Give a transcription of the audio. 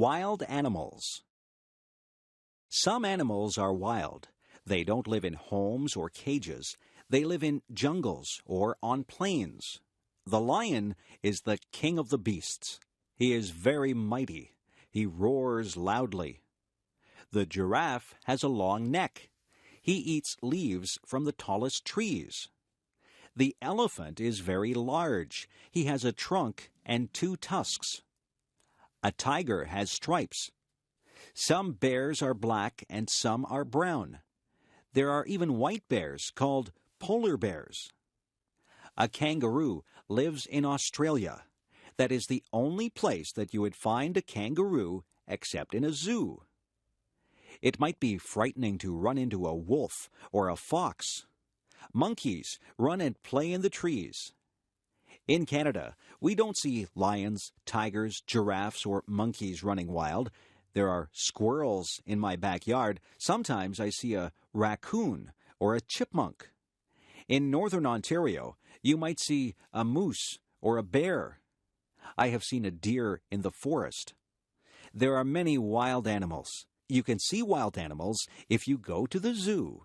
Wild animals. Some animals are wild. They don't live in homes or cages. They live in jungles or on plains. The lion is the king of the beasts. He is very mighty. He roars loudly. The giraffe has a long neck. He eats leaves from the tallest trees. The elephant is very large. He has a trunk and 2 tusks. A tiger has stripes. Some bears are black and some are brown. There are even white bears called polar bears. A kangaroo lives in Australia. That is the only place that you would find a kangaroo except in a zoo. It might be frightening to run into a wolf or a fox. Monkeys run and play in the trees. In Canada, we don't see lions, tigers, giraffes, or monkeys running wild. There are squirrels in my backyard. Sometimes I see a raccoon or a chipmunk. In northern Ontario, you might see a moose or a bear. I have seen a deer in the forest. There are many wild animals. You can see wild animals if you go to the zoo.